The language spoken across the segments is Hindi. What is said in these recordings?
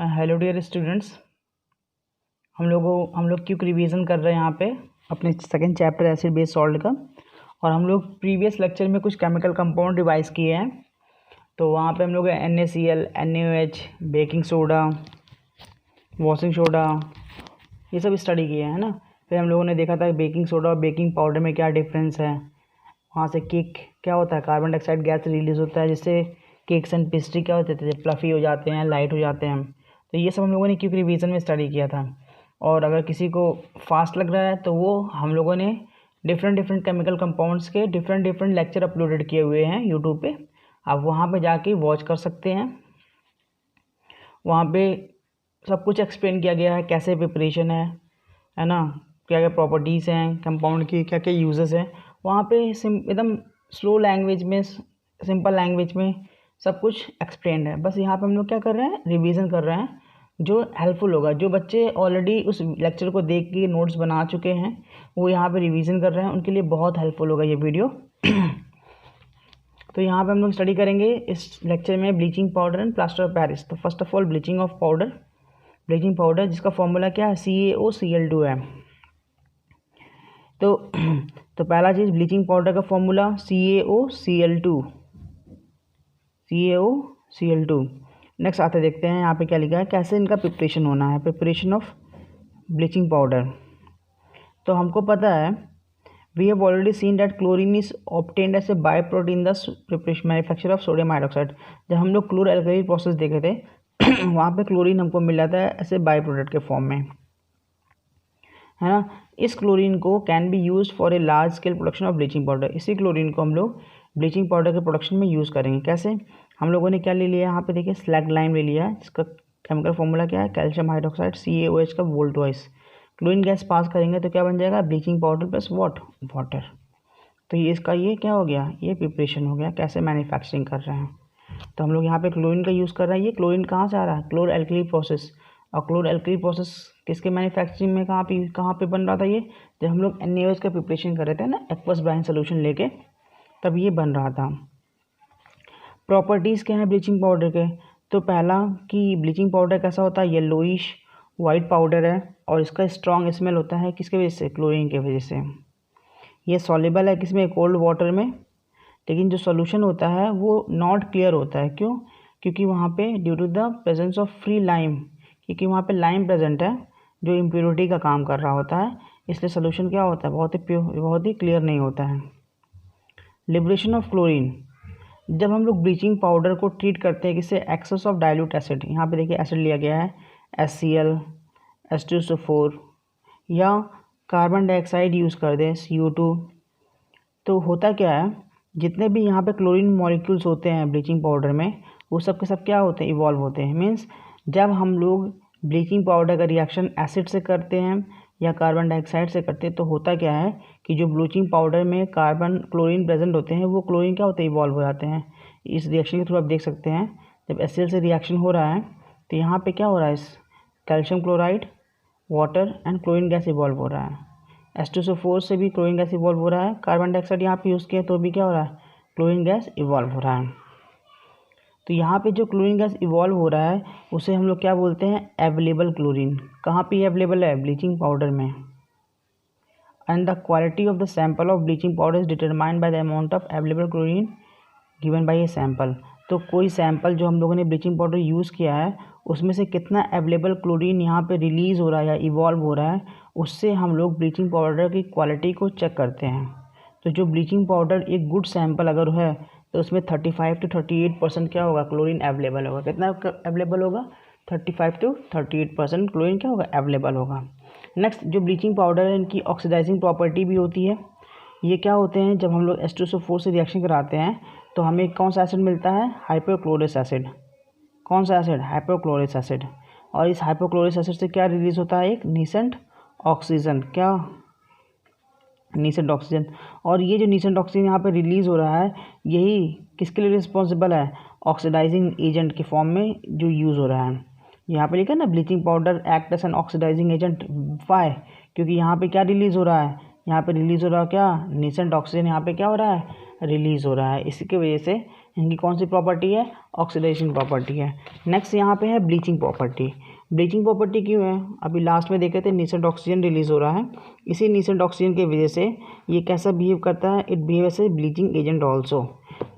हेलो डियर स्टूडेंट्स, हम लोग क्विक रिवीजन कर रहे हैं यहाँ पे अपने second chapter acid base salt का। और हम लोग प्रीवियस लेक्चर में कुछ केमिकल कंपाउंड रिवाइज किए हैं। तो वहाँ पे हम लोग NaCl, NaOH, baking soda, washing soda, ये सब स्टडी किए हैं ना। फिर हम लोगों ने देखा था बेकिंग सोडा और बेकिंग पाउडर में क्या डिफरेंस है। वहाँ से केक क्या होता है, कार्बन डाइऑक्साइड गैस रिलीज़ होता है, जिससे केक्स एंड पेस्ट्री क्या होते थे, फ्लफ़ी हो जाते हैं, लाइट हो जाते हैं। तो ये सब हम लोगों ने क्विक रिवीजन में स्टडी किया था। और अगर किसी को फास्ट लग रहा है तो वो हम लोगों ने डिफरेंट केमिकल कंपाउंड्स के डिफरेंट लेक्चर अपलोडेड किए हुए हैं यूट्यूब पे। आप वहाँ पे जाके वॉच कर सकते हैं। वहाँ पे सब कुछ एक्सप्लेन किया गया है, कैसे प्रिपरेशन है ना, क्या क्या प्रॉपर्टीज़ हैं कंपाउंड की, क्या क्या यूजेस हैं। वहाँ पे एकदम स्लो लैंग्वेज में, सिंपल लैंग्वेज में सब कुछ एक्सप्लेन्ड है। बस यहाँ पे हम लोग क्या कर रहे हैं, रिवीजन कर रहे हैं, जो हेल्पफुल होगा। जो बच्चे ऑलरेडी उस लेक्चर को देख के नोट्स बना चुके हैं वो यहाँ पे रिवीजन कर रहे हैं, उनके लिए बहुत हेल्पफुल होगा ये वीडियो। तो यहाँ पे हम लोग स्टडी करेंगे इस लेक्चर में bleaching powder and plaster of Paris. तो first of all bleaching powder जिसका फॉर्मूला क्या है, CaOCl2 है। तो पहला चीज़ ब्लीचिंग पाउडर का फॉर्मूला CaOCl2। नेक्स्ट आते देखते हैं यहाँ पे क्या लिखा है, कैसे इनका प्रिपरेशन होना है, प्रिपरेशन ऑफ ब्लीचिंग पाउडर। तो हमको पता है, we have already seen that chlorine is obtained as a by product in the preparation manufacture of sodium hydroxide. जब हम लोग क्लोर एल्कली प्रोसेस देखे थे वहाँ पे क्लोरीन हमको मिल जाता है ऐसे बाय प्रोडक्ट के फॉर्म में, है ना। इस क्लोरीन को can be use for a large scale production of bleaching powder. इसी क्लोरीन को हम लोग ब्लीचिंग पाउडर के प्रोडक्शन में यूज़ करेंगे। कैसे, हम लोगों ने क्या ले लिया यहाँ पे देखिए, स्लैग-लाइम ले लिया है, जिसका केमिकल फॉर्मूला क्या है, कैल्शियम हाइड्रोक्साइड CaOH का volt wise. Chlorine gas pass करेंगे तो क्या बन जाएगा, ब्लीचिंग पाउडर प्लस वाटर। तो ये इसका ये क्या हो गया, ये प्रिपरेशन हो गया, कैसे मैन्युफैक्चरिंग कर रहे हैं। तो हम लोग यहाँ पे क्लोरीन का यूज़ कर रहे हैं। ये क्लोरीन कहाँ से आ रहा है, क्लोर एल्कली प्रोसेस। और क्लोर एल्कली प्रोसेस किसके मैन्युफैक्चरिंग में कहाँ पे बन रहा था, ये जब हम लोग NaOH का प्रिपरेशन कर रहे थे ना, एक्वस ब्राइन सोल्यूशन लेके, तब ये बन रहा था। प्रॉपर्टीज़ क्या है ब्लीचिंग पाउडर के, तो पहला कि ब्लीचिंग पाउडर कैसा होता है, येलोइश वाइट पाउडर है, और इसका स्ट्रॉन्ग स्मेल होता है किसके वजह से, क्लोरीन के वजह से। ये सॉल्युबल है किसमें, कोल्ड वाटर में। लेकिन जो सोल्यूशन होता है वो नॉट क्लियर होता है, क्यों, क्योंकि वहाँ पे due to the presence of free lime, क्योंकि वहाँ पे लाइम प्रेजेंट है जो इम्प्योरिटी का काम कर रहा होता है, इसलिए सोल्यूशन क्या होता है, बहुत ही क्लियर नहीं होता है। लिबरेशन ऑफ क्लोरीन, जब हम लोग ब्लीचिंग पाउडर को ट्रीट करते हैं किससे, एक्सेस ऑफ डाइल्यूट एसिड। यहाँ पे देखिए एसिड लिया गया है HCl, H2SO4, या कार्बन डाइऑक्साइड यूज़ कर दें CO2। तो होता क्या है, जितने भी यहाँ पे क्लोरीन मॉलिक्यूल्स होते हैं ब्लीचिंग पाउडर में, वो सब के सब क्या होते हैं, इवॉल्व होते हैं। मीन्स जब हम लोग ब्लीचिंग पाउडर का रिएक्शन एसिड से करते हैं या कार्बन डाइऑक्साइड से करते हैं, तो होता क्या है कि जो ब्लीचिंग पाउडर में क्लोरीन प्रेजेंट होते हैं, वो क्लोरीन क्या होते हैं, इवॉल्व हो जाते हैं। इस रिएक्शन के थ्रू आप देख सकते हैं, जब HCl से रिएक्शन हो रहा है तो यहाँ पे क्या हो रहा है, calcium chloride, water and chlorine gas evolve हो रहा है। H2SO4 से भी क्लोरीन गैस इवॉल्व हो रहा है, कार्बन डाइऑक्साइड यहाँ पे यूज़ किया तो भी क्या हो रहा है, क्लोरीन गैस इवॉल्व हो रहा है। तो यहाँ पे जो क्लोरीन गैस इवॉल्व हो रहा है उसे हम लोग क्या बोलते हैं, अवेलेबल क्लोरीन। कहाँ पे अवेलेबल है, ब्लीचिंग पाउडर में। And the quality of the sample of bleaching powder is determined by the amount of available chlorine given by a sample. तो कोई सैंपल जो हम लोगों ने ब्लीचिंग पाउडर यूज़ किया है उसमें से कितना अवेलेबल क्लोरीन यहाँ पे रिलीज़ हो रहा है या इवॉल्व हो रहा है, उससे हम लोग ब्लीचिंग पाउडर की क्वालिटी को चेक करते हैं। तो जो ब्लीचिंग पाउडर एक गुड सैंपल अगर है तो उसमें 35 to 38% क्या होगा, क्लोरीन अवेलेबल होगा। कितना अवेलेबल होगा, 35 to 38% क्लोरीन क्या होगा, अवेलेबल होगा। नेक्स्ट जो ब्लीचिंग पाउडर है, इनकी ऑक्सीडाइजिंग प्रॉपर्टी भी होती है। ये क्या होते हैं, जब हम लोग H2SO4 से रिएक्शन कराते हैं तो हमें कौन सा एसिड मिलता है, हाइपोक्लोरिक एसिड। कौन सा एसिड, हाइपोक्लोरिक एसिड। और इस हाइपोक्लोरिक एसिड से क्या रिलीज होता है, एक नीसेंट ऑक्सीजन। क्या, नीसेंट ऑक्सीजन। और ये जो नीसेंट ऑक्सीजन यहाँ पे रिलीज़ हो रहा है, यही किसके लिए रिस्पॉन्सिबल है, ऑक्सीडाइजिंग एजेंट के फॉर्म में जो यूज़ हो रहा है। यहाँ पे लिखा है ना, bleaching powder act as an oxidizing agent. Why, क्योंकि यहाँ पे क्या रिलीज़ हो रहा है, यहाँ पे रिलीज़ हो रहा है क्या, नेसेंट ऑक्सीजन यहाँ पे क्या हो रहा है, रिलीज़ हो रहा है। इसी की वजह से इनकी कौन सी प्रॉपर्टी है, ऑक्सीडेशन प्रॉपर्टी है। नेक्स्ट यहाँ पे है ब्लीचिंग प्रॉपर्टी। ब्लीचिंग प्रॉपर्टी क्यों है, अभी लास्ट में देखे थे नेसेंट ऑक्सीजन रिलीज़ हो रहा है, इसी नेसेंट ऑक्सीजन की वजह से ये कैसा बिहेव करता है, it behave as a bleaching agent also.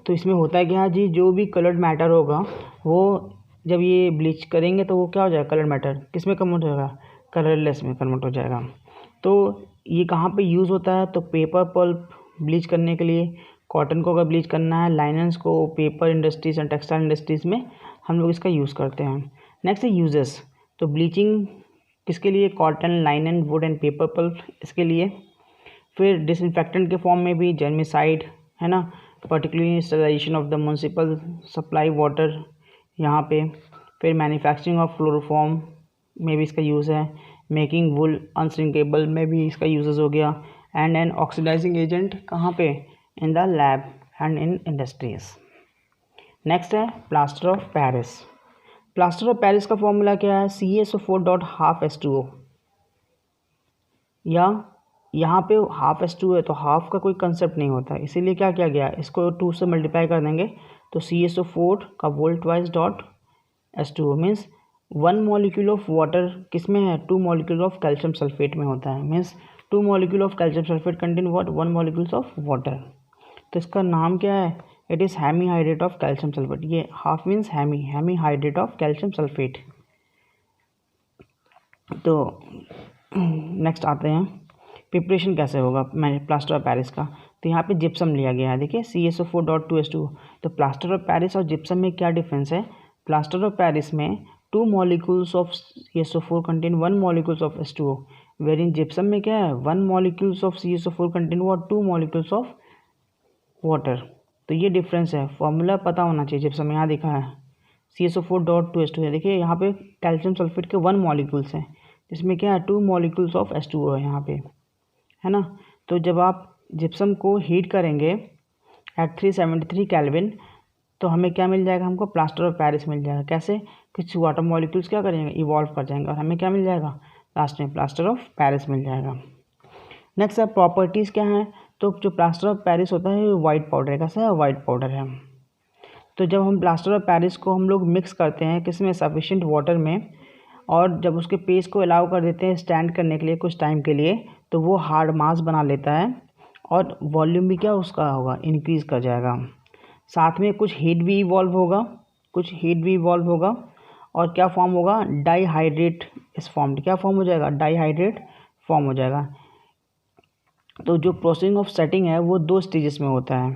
तो इसमें होता है कि हाँ जी, जो भी कलर्ड मैटर होगा वो जब ये ब्लीच करेंगे तो वो क्या हो जाएगा, कलर्ड मैटर किस में कन्वर्ट हो जाएगा, कलरलेस में कन्वर्ट हो जाएगा। तो ये कहाँ पे यूज़ होता है, तो पेपर पल्प ब्लीच करने के लिए, कॉटन को अगर ब्लीच करना है, लाइनन्स को paper industries and textile industries में हम लोग इसका यूज़ करते हैं। नेक्स्ट है यूजेस। तो ब्लीचिंग किसके लिए, cotton, लाइनन, would and paper pulp, इसके लिए। फिर डिसइंफेक्टेंट के फॉर्म में भी जर्मिसाइड है ना, particularly sterilization of the municipal supply water यहाँ पे। फिर मैन्युफैक्चरिंग ऑफ क्लोरोफॉर्म में भी इसका यूज़ है, मेकिंग वुल अनश्रिंकेबल में भी इसका यूजेस हो गया, एंड एन ऑक्सीडाइजिंग एजेंट कहाँ पे, in the lab and in industries. Next है plaster of Paris. Plaster of Paris का फॉर्मूला क्या है, CaSO4.12H2O, या यहाँ पे हाफ H2O है तो हाफ का कोई कंसेप्ट नहीं होता है, इसीलिए क्या किया गया, इसको 2 से मल्टीप्लाई कर देंगे तो CaSO4 का Vol2H2O means 1 molecule of water किस में है, 2 मॉलिक्यूल ऑफ कैल्शियम सल्फेट में होता है, means 2 molecule of calcium sulphate contain what, 1 molecules of water. तो इसका नाम क्या है, it is hemi hydrate of calcium sulphate. ये half means hemi hydrate of calcium sulphate. तो नेक्स्ट आते हैं प्रिपरेशन कैसे होगा प्लास्टर ऑफ पेरिस का। तो यहाँ पे जिप्सम लिया गया है, देखिए CaSO4.2H2O। तो प्लास्टर ऑफ पेरिस और जिप्सम में क्या डिफरेंस है, प्लास्टर ऑफ पेरिस में 2 molecules of CaSO4 contain 1 molecules of H2O, where in gypsum में क्या है, 1 मॉलिक्यूल्स ऑफ CaSO4 कंटेन और 2 मॉलिक्यूल्स ऑफ वाटर। तो ये डिफरेंस है, फॉर्मूला पता होना चाहिए। जिप्सम यहाँ दिखा है CaSO4.2H2 है, देखिए यहाँ पे कैल्शियम सल्फेट के 1 मॉलिक्यूल्स हैं, इसमें क्या है 2 मॉलिक्यूल्स ऑफ H2O है यहाँ पे, है ना। तो जब आप जिप्सम को हीट करेंगे एट 373 केल्विन तो हमें क्या मिल जाएगा, हमको प्लास्टर ऑफ पेरिस मिल जाएगा। कैसे, कुछ वाटर मॉलिक्यूल्स क्या करेंगे, इवॉल्व कर जाएंगे और हमें क्या मिल जाएगा, लास्ट में प्लास्टर ऑफ पेरिस मिल जाएगा। नेक्स्ट है प्रॉपर्टीज़ क्या हैं, तो जो प्लास्टर ऑफ पेरिस होता है वो वाइट पाउडर है, कैसा है, वाइट पाउडर है। तो जब हम प्लास्टर ऑफ पेरिस को हम लोग मिक्स करते हैं किसमें, सफिशिएंट वाटर में, और जब उसके पेस्ट को अलाउ कर देते हैं स्टैंड करने के लिए कुछ टाइम के लिए, तो वो हार्ड मास बना लेता है और वॉल्यूम भी क्या उसका होगा, इंक्रीज़ कर जाएगा। साथ में कुछ हीट भी इवॉल्व होगा, और क्या फॉर्म होगा, डाईहाइड्रेट इस फॉर्म, क्या फॉर्म हो जाएगा, डाईहाइड्रेट फॉर्म हो जाएगा। तो जो प्रोसेसिंग ऑफ सेटिंग है वो 2 स्टेजेस में होता है।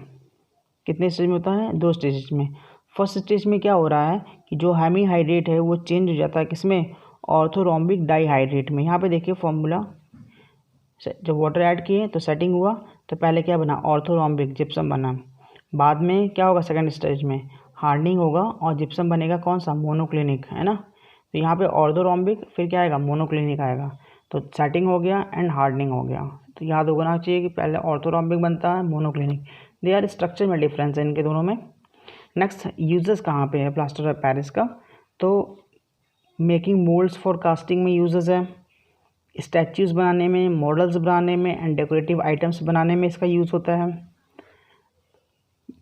कितने स्टेज में होता है, 2 स्टेजेस में। फर्स्ट स्टेज में क्या हो रहा है कि जो हेमी हाइड्रेट है वो चेंज हो जाता है किसमें, ऑर्थोरोम्बिक डाईहाइड्रेट में। यहाँ पे देखिए फॉर्मूला, जब वाटर ऐड किए तो सेटिंग हुआ, तो पहले क्या बना, ऑर्थोरोम्बिक जिप्सम बना। बाद में क्या होगा, सेकंड स्टेज में हार्डनिंग होगा और जिप्सम बनेगा कौन सा, मोनोक्लिनिक, है ना। तो यहाँ पे ऑर्थोरोम्बिक फिर क्या आएगा, मोनोक्लिनिक आएगा। तो सेटिंग हो गया एंड हार्डनिंग हो गया। तो याद होना चाहिए कि पहले ऑर्थोरोम्बिक बनता है, मोनोक्लिनिक। दे आर स्ट्रक्चर में डिफरेंस है इनके दोनों में। नेक्स्ट यूजेस कहाँ पे है प्लास्टर ऑफ पेरिस का, तो मेकिंग मोल्ड्स फॉर कास्टिंग में यूजेस है, स्टैच्यूज़ बनाने में, मॉडल्स बनाने में एंड डेकोरेटिव आइटम्स बनाने में इसका यूज़ होता है।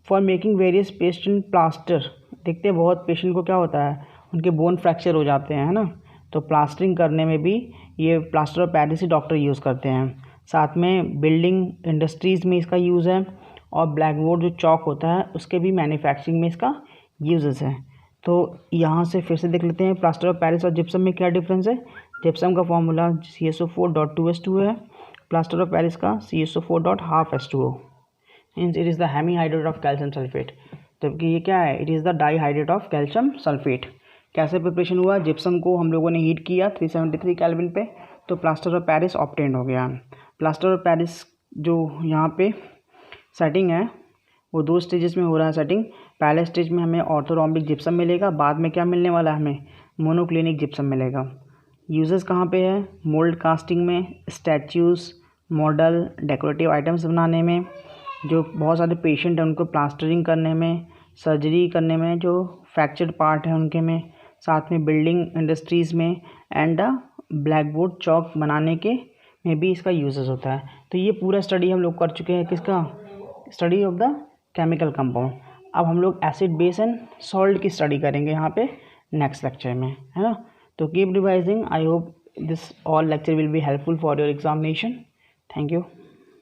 For making various patient plaster, देखते हैं बहुत पेशेंट को क्या होता है, उनके बोन फ्रैक्चर हो जाते हैं, है ना। तो प्लास्टरिंग करने में भी ये plaster of Paris he doctor use करते हैं। साथ में बिल्डिंग इंडस्ट्रीज़ में इसका यूज़ है, और ब्लैकबोर्ड जो चॉक होता है उसके भी मैन्युफैक्चरिंग में इसका यूजेस है। तो यहाँ से फिर से देख लेते हैं प्लास्टर ऑफ पेरिस और जिप्सम में क्या डिफरेंस है। जिप्सम का फॉर्मूला CaSO4.2H2O है, प्लास्टर ऑफ पेरिस का CaSO4.12H2O, means it is the hemi hydrate of calcium sulphate, जबकि ये क्या है, it is the dihydrate of calcium sulphate. कैसे प्रिपरेशन हुआ, जिप्सम को हम लोगों ने हीट किया 373 केल्विन पे, तो प्लास्टर ऑफ पेरिस ऑब्टेन हो गया। प्लास्टर ऑफ पेरिस जो यहाँ पे सेटिंग है वो 2 स्टेजेस में हो रहा है सेटिंग। पहले स्टेज में हमें ऑर्थोरोम्बिक जिप्सम मिलेगा, बाद में क्या मिलने वाला है, हमें मोनोक्लिनिक जिप्सम मिलेगा। यूजेस कहाँ पे है, मोल्ड कास्टिंग में, स्टैच्यूज़, मॉडल, डेकोरेटिव आइटम्स बनाने में, जो बहुत सारे पेशेंट हैं उनको प्लास्टरिंग करने में, सर्जरी करने में, जो फ्रैक्चर्ड पार्ट है उनके में, साथ में बिल्डिंग इंडस्ट्रीज़ में, एंड ब्लैकबोर्ड चॉक बनाने के में भी इसका यूजेस होता है। तो ये पूरा स्टडी हम लोग कर चुके हैं, किसका, study of the chemical compound. अब हम लोग एसिड बेस एंड सॉल्ट की स्टडी करेंगे यहाँ पे नेक्स्ट लेक्चर में, है ना। तो keep revising, I hope this all lecture will be helpful for your examination. Thank you.